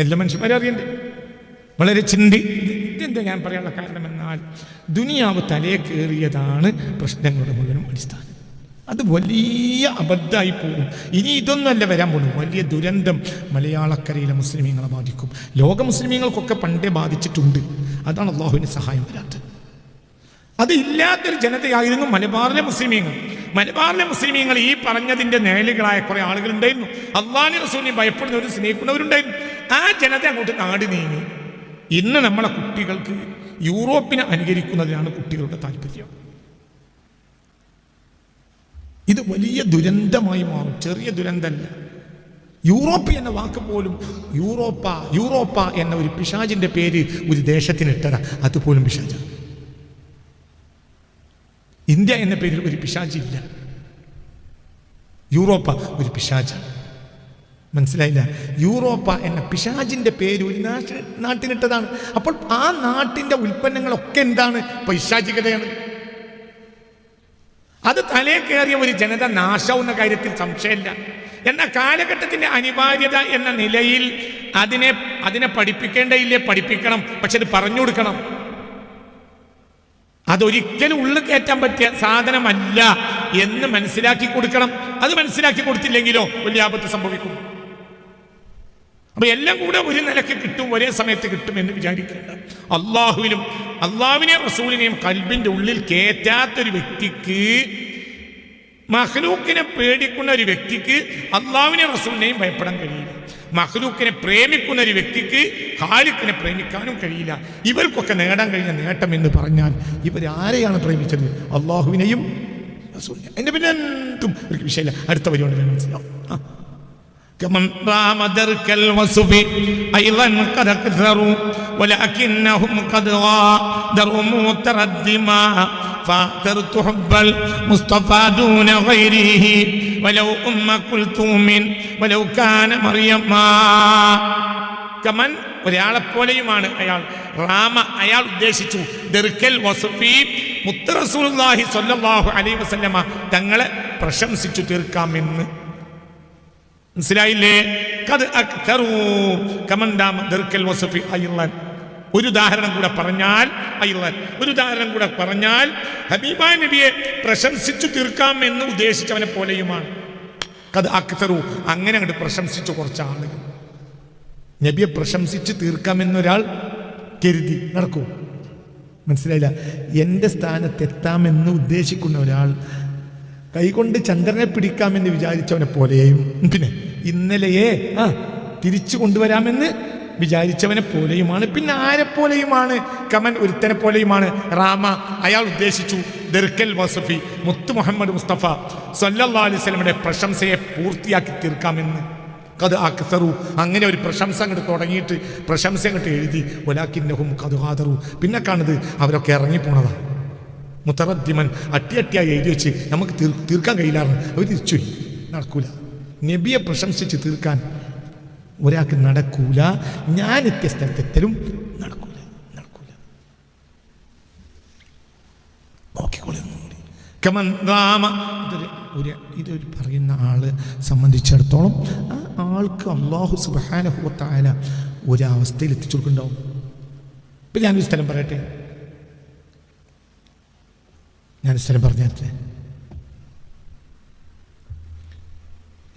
എല്ലാ മനുഷ്യന്മാരും അറിയണ്ടേ? വളരെ ഇതെന്താ ഞാൻ പറയാനുള്ള കാരണം എന്നാൽ, ദുനിയാവ് തലയെ കയറിയതാണ് പ്രശ്നങ്ങളുടെ മുഴുവനും അടിസ്ഥാനം. അത് വലിയ അബദ്ധമായി പോകും. ഇനി ഇതൊന്നുമല്ല വരാൻ പോകുന്നു, വലിയ ദുരന്തം മലയാളക്കരയിലെ മുസ്ലിമീങ്ങളെ ബാധിക്കും. ലോക മുസ്ലിമീങ്ങൾക്കൊക്കെ പണ്ടേ ബാധിച്ചിട്ടുണ്ട്. അതാണ് അള്ളാഹുവിന് സഹായം വരാത്തത്. അത് ഇല്ലാത്തൊരു ജനതയായിരുന്നു മലബാറിലെ മുസ്ലിമീങ്ങൾ. മലബാറിലെ മുസ്ലിമീങ്ങൾ ഈ പറഞ്ഞതിൻ്റെ നേലുകളായ കുറേ ആളുകളുണ്ടായിരുന്നു. അള്ളാഹുവിനെ റസൂലിനെ ഭയപ്പെടുന്നവരും സ്നേഹിക്കുന്നവരുണ്ടായിരുന്നു. ആ ജനത അങ്ങോട്ട് നാട് നീങ്ങി. ഇന്ന് നമ്മളെ കുട്ടികൾക്ക് യൂറോപ്പിനെ അനുകരിക്കുന്നതിനാണ് കുട്ടികളുടെ താല്പര്യം. ഇത് വലിയ ദുരന്തമായി മാറും, ചെറിയ ദുരന്തമല്ല. യൂറോപ്പ് എന്ന വാക്ക് പോലും യൂറോപ്പ എന്ന ഒരു പിശാചിന്റെ പേര് ഒരു ദേശത്തിന് ഇട്ടതാ, അതുപോലും പിശാച. ഇന്ത്യ എന്ന പേരിൽ ഒരു പിശാചില്ല, യൂറോപ്പ ഒരു പിശാചാണ്. മനസ്സിലായില്ല? യൂറോപ്പ എന്ന പിശാചിന്റെ പേര് ഒരു നാട്ടിനിട്ടതാണ്. അപ്പോൾ ആ നാട്ടിന്റെ ഉൽപ്പന്നങ്ങളൊക്കെ എന്താണ്? പൈശാചികതയാണ്. അത് തലേ കയറിയ ഒരു ജനത നാശാവുന്ന കാര്യത്തിൽ സംശയമില്ല. എന്നാൽ കാലഘട്ടത്തിന്റെ അനിവാര്യത എന്ന നിലയിൽ അതിനെ പഠിപ്പിക്കേണ്ടയില്ലേ? പഠിപ്പിക്കണം. പക്ഷെ അത് പറഞ്ഞു കൊടുക്കണം. അതൊരിക്കലും ഉള്ളിൽ കയറ്റാൻ പറ്റിയ സാധനമല്ല എന്ന് മനസ്സിലാക്കി കൊടുക്കണം. അത് മനസ്സിലാക്കി കൊടുത്തില്ലെങ്കിലോ വലിയ ആപത്ത് സംഭവിക്കും. അപ്പൊ എല്ലാം കൂടെ ഒരു നിലയ്ക്ക് കിട്ടും, ഒരേ സമയത്ത് കിട്ടും എന്ന് വിചാരിക്കേണ്ട. അള്ളാഹുവിനെയും റസൂലിനെയും കൽബിന്റെ ഉള്ളിൽ കയറ്റാത്തൊരു വ്യക്തിക്ക്, മഖ്ലൂക്കിനെ പേടിക്കുന്ന ഒരു വ്യക്തിക്ക് അള്ളാഹുവിനെയും റസൂലിനെയും ഭയപ്പെടാൻ കഴിയില്ല. മഖ്ലൂക്കിനെ പ്രേമിക്കുന്ന ഒരു വ്യക്തിക്ക് ഖാലിഖിനെ പ്രേമിക്കാനും കഴിയില്ല. ഇവർക്കൊക്കെ നേടാൻ കഴിഞ്ഞ നേട്ടം എന്ന് പറഞ്ഞാൽ ഇവരാരെയാണ് പ്രേമിച്ചത്? അള്ളാഹുവിനെയും റസൂലിനെയും. എന്റെ പിന്നെ എന്തും ഒരു വിഷയമില്ല. അടുത്ത പരിപാടി മനസ്സിലാവും. كمن رام درك الوصف أيضا قد أكثروا ولكنهم قد غادروا متردما فاخترت حب المصطفى دون غيره ولو كلثوم ولو كان مريما. കമൻ ഒരാളെപ്പോലെയുമാണ് അയാൾ. അയാൾ ഉദ്ദേശിച്ചു ദർക്കൽ വസുഫി, മുത്ത് റസൂലുള്ളാഹി സ്വല്ലല്ലാഹു അലൈഹി വസല്ലമ തങ്ങളെ പ്രശംസിച്ചു തീർക്കാമെന്ന്. മനസ്സിലായില്ലേ? ഒരു ഉദാഹരണം കൂടെ പറഞ്ഞാൽ ഹബീബ നബിയെ പ്രശംസിച്ചു തീർക്കാമെന്ന് ഉദ്ദേശിച്ചവനെ പോലെയുമാണ്. അങ്ങനെ അങ്ങോട്ട് പ്രശംസിച്ചു കുറച്ച് ആളുകൾ. നബിയെ പ്രശംസിച്ച് തീർക്കാമെന്നൊരാൾ കരുതി നടക്കൂ. മനസ്സിലായില്ല? എൻ്റെ സ്ഥാനത്തെത്താമെന്ന് ഉദ്ദേശിക്കുന്ന ഒരാൾ കൈകൊണ്ട് ചന്ദ്രനെ പിടിക്കാമെന്ന് വിചാരിച്ചവനെ പോലെയും, പിന്നെ ഇന്നലെയെ തിരിച്ചു കൊണ്ടുവരാമെന്ന് വിചാരിച്ചവനെ പോലെയുമാണ്. പിന്നെ ആരെപ്പോലെയുമാണ്? കമൻ ഒരുത്തനെ പോലെയുമാണ്. അയാൾ ഉദ്ദേശിച്ചു ദർക്കൽ വസഫി, മുത്ത് മുഹമ്മദ് മുസ്തഫ സല്ലല്ലാഹു അലൈഹി വസല്ലമയുടെ പ്രശംസയെ പൂർത്തിയാക്കി തീർക്കാമെന്ന്. കത് അക്സറു, അങ്ങനെ ഒരു പ്രശംസ അങ്ങോട്ട് തുടങ്ങിയിട്ട് പ്രശംസ അങ്ങോട്ട് എഴുതി. വലാകിന്നഹും ഖദ് ഖാദറു, പിന്നെ കാണുന്നത് അവരൊക്കെ ഇറങ്ങിപ്പോണതാണ്. മുത്തറദ്ദിമൻ, അട്ടിയായി എഴുതി വെച്ച് നമുക്ക് തീർക്കാൻ കഴിയില്ലായിരുന്നു. അവർ തിരിച്ചുപോയി. നടക്കൂല. നബിയെ പ്രശംസിച്ച് തീർക്കാൻ ഒരാൾക്ക് നടക്കൂല. ഞാൻ എത്തിയ സ്ഥലത്തെത്തലും നടക്കൂല. നോക്കിക്കോളി. ഇതൊരു പറയുന്ന ആള് സംബന്ധിച്ചിടത്തോളം ആ ആൾക്ക് അല്ലാഹു സുബ്ഹാനഹു വ തആല ഒരവസ്ഥയിൽ എത്തിച്ചു കൊടുക്കുന്നുണ്ടാവും. ഇപ്പം ഞാനൊരു സ്ഥലം പറയട്ടെ, പറഞ്ഞേ.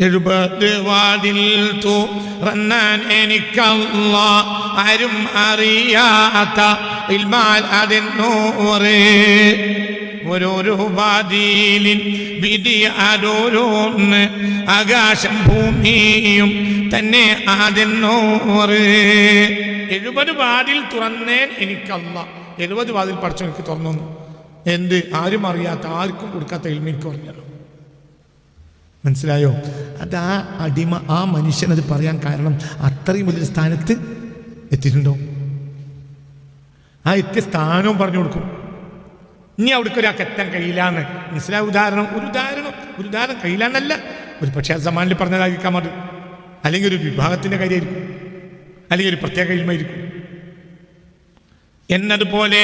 70 വാതിൽ തുറന്നാൻ എനിക്കല്ല ആരും അറിയാത്ത ഇൽമാൽ അതിന്നൂറ്. ഓരോരോ വാതിലിൻ വിധി ആരോരോന്ന്, ആകാശം ഭൂമിയും തന്നെ അതിന്നൂറ്. 70 വാതിൽ തുറന്നേൻ എനിക്കല്ല. 70 വാതിൽ പഠിച്ചു എനിക്ക് തുറന്നു. എന്ത്? ആരും അറിയാത്ത, ആർക്കും കൊടുക്കാത്ത ഇൽമ എനിക്ക് പറഞ്ഞല്ലോ. മനസ്സിലായോ? അത് ആ അടിമ, ആ മനുഷ്യനത് പറയാൻ കാരണം അത്രയും വലിയ സ്ഥാനത്ത് എത്തിയിട്ടുണ്ടോ? ആ എത്തിയ സ്ഥാനവും പറഞ്ഞു കൊടുക്കും. ഇനി അവിടേക്ക് ഒരാൾക്ക് എത്താൻ കഴിയില്ല എന്ന് മനസ്സിലായ ഒരു ഉദാഹരണം ഒരു ഉദാഹരണം കയ്യിലാണല്ല, ഒരു പക്ഷേ ആ സമാനിൽ പറഞ്ഞതായിരിക്കാൻ മതി, അല്ലെങ്കിൽ ഒരു വിഭാഗത്തിൻ്റെ കാര്യമായിരിക്കും, അല്ലെങ്കിൽ ഒരു പ്രത്യേക ഇൽമായിരിക്കും. എന്നതുപോലെ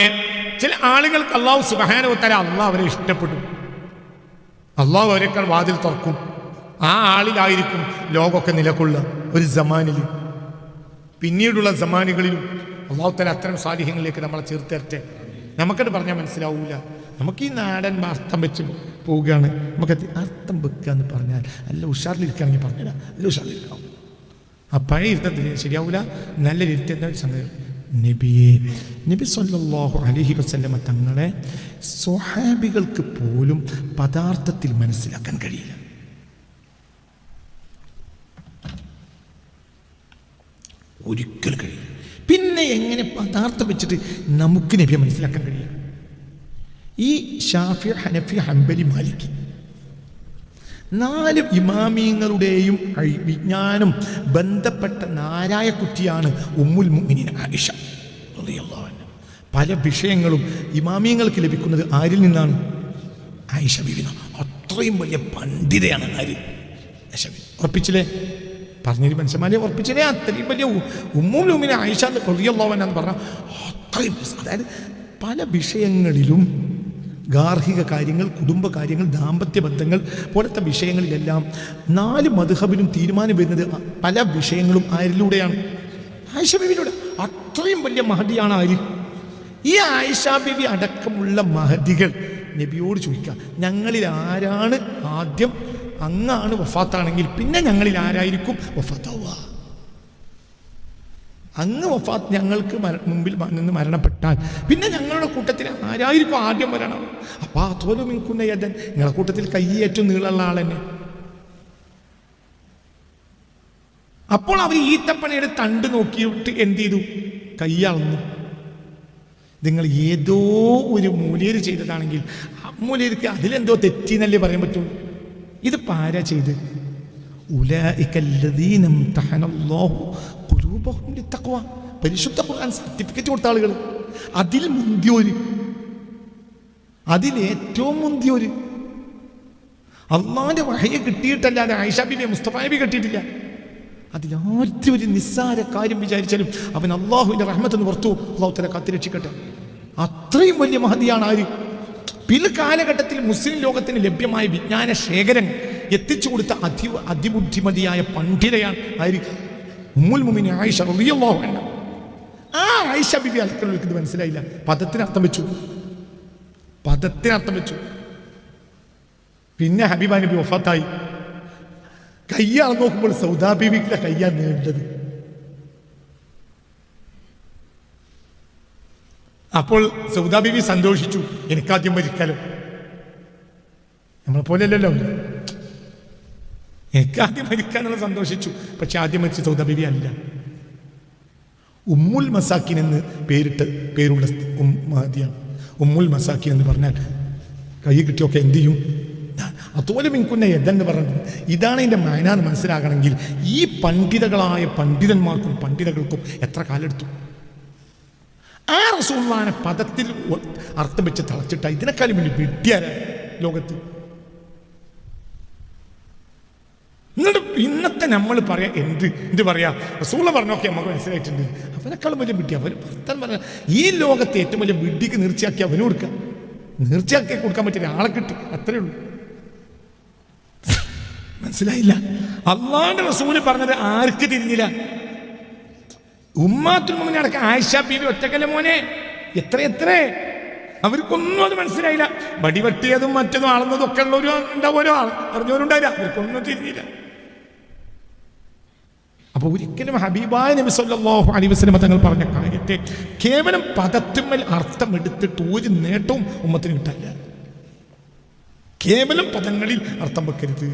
ചില ആളുകൾക്ക് അള്ളാഹു സുബ്ഹാനഹു വ തആല അവരെ ഇഷ്ടപ്പെടും, അള്ളാഹു അവരെക്കാൾ വാതിൽ തുറക്കും. ആ ആളിലായിരിക്കും ലോകമൊക്കെ നിലകൊള്ളുക ഒരു സമാനിൽ. പിന്നീടുള്ള സമാനുകളിലും അള്ളാഹു തആല അത്തരം സാലിഹ്യങ്ങളിലേക്ക് നമ്മളെ ചേർത്തേർട്ടെ. നമുക്കത് പറഞ്ഞാൽ മനസ്സിലാവൂല. നമുക്ക് ഈ നാടൻ അർത്ഥം വെച്ച് പോവുകയാണ്. നമുക്കത് അർത്ഥം വെക്കുക എന്ന് പറഞ്ഞാൽ നല്ല ഉഷാറിലിരിക്കുകയാണെങ്കിൽ പറഞ്ഞുതരാം, നല്ല ഉഷാറിലിരിക്കാം. ആ പഴയ ഇരുത്തത്തിൽ ശരിയാവൂല. നല്ല ഇരുത്തം സംഗതി നബി സല്ലല്ലാഹു അലൈഹി വസല്ലമ തങ്ങളെ സ്വഹാബികൾക്ക് പോലും പദാർത്ഥത്തിൽ മനസ്സിലാക്കാൻ കഴിയില്ല. ഒരിക്കലും കഴിയില്ല. പിന്നെ എങ്ങനെ പദാർത്ഥം വെച്ചിട്ട് നമുക്ക് നബിയെ മനസ്സിലാക്കാൻ കഴിയും? ഈ ഷാഫി, ഹനഫി, ഹംബലി, മാലിക്കി 4 ഇമാമിയങ്ങളുടെയും വിജ്ഞാനം ബന്ധപ്പെട്ട നാരായ കുറ്റിയാണ് ഉമ്മുൽ മുഅ്മിനീൻ ആയിഷ റളിയല്ലാഹു അൻഹ. പല വിഷയങ്ങളും ഇമാമിയങ്ങൾക്ക് ലഭിക്കുന്നത് ആരിൽ നിന്നാണ്? ആയിഷ ബീവി. അത്രയും വലിയ പണ്ഡിതയാണ് ആര്? ആയിഷ ബീവി. ഉറപ്പിച്ചില്ലേ? പറഞ്ഞൊരു മനുഷ്യന്മാരെ ഉറപ്പിച്ചില്ലേ? അത്രയും വലിയ ഉമ്മുൽ മുഅ്മിനീൻ ആയിഷ റളിയല്ലാഹു അൻഹ എന്ന് പറഞ്ഞാൽ അത്രയും, അതായത് പല വിഷയങ്ങളിലും ഗാർഹിക കാര്യങ്ങൾ, കുടുംബ കാര്യങ്ങൾ, ദാമ്പത്യ ബന്ധങ്ങൾ പോലത്തെ വിഷയങ്ങളിലെല്ലാം 4 മദ്ഹബിലും തീരുമാനം വരുന്നത് പല വിഷയങ്ങളും ആരിലൂടെയാണ്? ആയിഷ ബീവിയിലൂടെ. അത്രയും വലിയ മഹദിയാണ് ആര്? ഈ ആയിഷ ബീവി അടക്കമുള്ള മഹദികൾ നബിയോട് ചോദിക്കുക, ഞങ്ങളിൽ ആരാണ് ആദ്യം? അങ്ങാണ് വഫാത്താണെങ്കിൽ പിന്നെ ഞങ്ങളിൽ ആരായിരിക്കും വഫാത്താവുക? അങ്ങ് വഫാത്ത് ഞങ്ങൾക്ക് മുമ്പിൽ നിന്ന് മരണപ്പെട്ടാൽ പിന്നെ ഞങ്ങളുടെ കൂട്ടത്തിൽ ആരായിരിക്കും ആദ്യം വരണം? അപ്പോൾ തോലും മിൻകുന്ന യദൻ, നിങ്ങളുടെ കൂട്ടത്തിൽ കൈ ഏറ്റവും നീളമുള്ള ആൾ തന്നെ. അപ്പോൾ അവർ ഈത്തപ്പനയുടെ തണ്ട് നോക്കിയിട്ട് എന്ത് ചെയ്തു? കൈ അളന്നു. നിങ്ങൾ ഏതോ ഒരു മൂല്യർ ചെയ്തതാണെങ്കിൽ ആ മൂല്യർക്ക് അതിലെന്തോ തെറ്റിന്നല്ലേ പറയാൻ പറ്റുള്ളൂ. ഇത് പാരാ ചെയ്ത്? ഉലൈകല്ലദീന ഇംതഹനല്ലാഹു ഖുലൂബഹും ലിത്തഖ്വ, പരിശുദ്ധ ഖുർആൻ സർട്ടിഫിക്കറ്റ് കൊടുത്ത ആളുകൾ. അതിൽ മുന്തിയോര്, അതിലേറ്റവും മുന്തിയോര്. അള്ളാന്റെ വഹയ കിട്ടിയിട്ടല്ലാതെ ആയിഷ ബീബി, മുസ്തഫ നബി കിട്ടിയിട്ടില്ല. അതിലാദ്യം ഒരു നിസ്സാര കാര്യം വിചാരിച്ചാലും അവൻ അള്ളാഹുവിന്റെ റഹ്മത്ത് പുറത്തു, അള്ളാഹു തആല കാത്തിരക്ഷിക്കട്ടെ. അത്രയും വലിയ മഹദിയാണ് ആര്? പിൽക്കാലഘട്ടത്തിൽ മുസ്ലിം ലോകത്തിന് ലഭ്യമായ വിജ്ഞാന ശേഖരൻ എത്തിച്ചു കൊടുത്ത അതിബുദ്ധിമതിയായ പണ്ഡിതയാണ് ആര്? ഉമ്മുൽ മുഅ്മിനീൻ ആയിഷ റളിയല്ലാഹു അൻഹ. ആ ആയിഷ ബീബി അൽക്കൾക്ക് ഇത് മനസ്സിലായില്ല. പദത്തിനർത്ഥം വെച്ചു. പിന്നെ ഹബീബ നബി വഫാത്തായി. കയ്യാൾ നോക്കുമ്പോൾ സൗദാ ബീവിയുടെ കയ്യാ നീണ്ടത്. അപ്പോൾ സൗദാ ബീവി സന്തോഷിച്ചു, എനിക്കാദ്യം മരിക്കാലോ. നമ്മളെ പോലെയല്ലല്ലോ, എനിക്കാദ്യം മരിക്കാന്നുള്ള സന്തോഷിച്ചു. പക്ഷെ ആദ്യം മരിച്ച സൗദാ ബീവി അല്ല. ഉമ്മുൽ മസാക്കിൻ എന്ന് പേരുള്ള മഹദിയാണ്. ഉമ്മുൽ മസാക്കിൻ എന്ന് പറഞ്ഞാൽ കൈ കിട്ടിയൊക്കെ എന്ത് ചെയ്യും? അതുപോലെ മിൻകുന്ന യദെന്ന് പറഞ്ഞത് ഇതാണ് ഇതിൻ്റെ മാനാന്ന് മനസ്സിലാകണമെങ്കിൽ ഈ പണ്ഡിതകളായ പണ്ഡിതന്മാർക്കും പണ്ഡിതകൾക്കും എത്ര കാലെടുത്തു? ആ റസൂലുള്ളാഹിനെ പദത്തിൽ അർത്ഥം വെച്ച് തളച്ചിട്ട ഇതിനേക്കാളും വേണ്ടി വിദ്യാരാ ലോകത്ത്. എന്നിട്ട് ഇന്നത്തെ നമ്മൾ പറയാ എന്ത് പറയാ? റസൂലുള്ളാഹി പറഞ്ഞൊക്കെ നമുക്ക് മനസ്സിലായിട്ടുണ്ട്. അവനേക്കാളും വലിയ വിഡ്ഢി അവർ ഭർത്താൻ പറഞ്ഞ ഈ ലോകത്തെ ഏറ്റവും വലിയ വിഡ്ഢിക്ക് നീർച്ചയാക്കി അവന് കൊടുക്കുക. നീർച്ചയാക്കി കൊടുക്കാൻ പറ്റിയ ആളെ കിട്ടി, അത്രേ ഉള്ളൂ. മനസ്സിലായില്ല? അള്ളാഹുവിന്റെ റസൂല് പറഞ്ഞത് ആർക്ക് തിരിഞ്ഞില്ല? ഉമ്മാത്തുൽ മുഅ്മിനീൻ അടക്കം ആയിഷ ബീവി ഒറ്റക്കല്ല മോനെ. എത്ര അവർക്കൊന്നും അത് മനസ്സിലായില്ല. വടിവെട്ടിയതും മറ്റതും ആളുന്നതും ഒക്കെ ഉള്ളവരും ഉണ്ടാവുമല്ലോ, അറിഞ്ഞവരുണ്ടായില്ല. അവർക്കൊന്നും തിരിഞ്ഞില്ല. അപ്പൊ ഒരിക്കലും ഹബീബായ നബി സല്ലല്ലാഹു അലൈഹി വസല്ലം തങ്ങൾ പറഞ്ഞ കാര്യത്തെ കേവലം പദത്തിന്മേൽ അർത്ഥം എടുത്തിട്ട് ഒരു നേട്ടവും ഉമ്മത്തിന് കിട്ടില്ല. കേവലം പദങ്ങളിൽ അർത്ഥം വെക്കരുത്.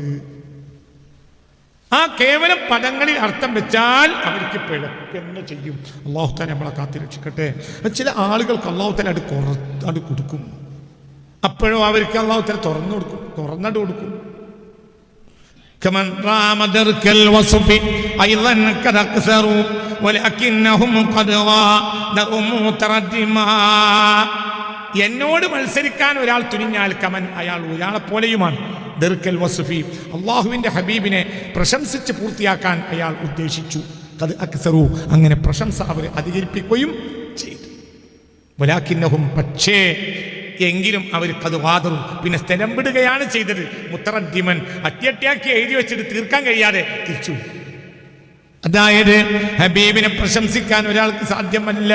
ആ കേവലം പദങ്ങളിൽ അർത്ഥം വെച്ചാൽ അവർക്ക് പിഴക്കെന്നെ ചെയ്യും. അല്ലാഹു തആല നമ്മളെ കാത്തിരക്ഷിക്കട്ടെ. ചില ആളുകൾക്ക് അല്ലാഹു തആല അത് കൊടുക്കും. അപ്പോഴും അവർക്ക് അല്ലാഹു തആല തുറന്നിട്ട് കൊടുക്കും. كمن رام درك الوصف أيضا قد أكثروا ولكنهم قد غادروا متردما. എന്നോട് മത്സരിക്കാൻ ഒരാൾ തുനിഞ്ഞാൽ കമൻ, അയാൾ ഒരാളെ പോലെയുമാണ്. ദർക്കൽ വസ്ഫി, അള്ളാഹുവിൻ്റെ ഹബീബിനെ പ്രശംസിച്ച് പൂർത്തിയാക്കാൻ അയാൾ ഉദ്ദേശിച്ചു. അത് അക്സറു, അങ്ങനെ പ്രശംസ അവർ അധികരിപ്പിക്കുകയും ചെയ്തു. വലാകിന്നഹും, പക്ഷേ എങ്കിലും അവർ കതുവാതറും, പിന്നെ സ്ഥലം വിടുകയാണ് ചെയ്തത്. മുത്തറദ്ദിമൻ, അട്ടിയട്ടിയാക്കി എഴുതി വെച്ചിട്ട് തീർക്കാൻ കഴിയാതെ തിരിച്ചു. അതായത് ഹബീബിനെ പ്രശംസിക്കാൻ ഒരാൾക്ക് സാധ്യമല്ല.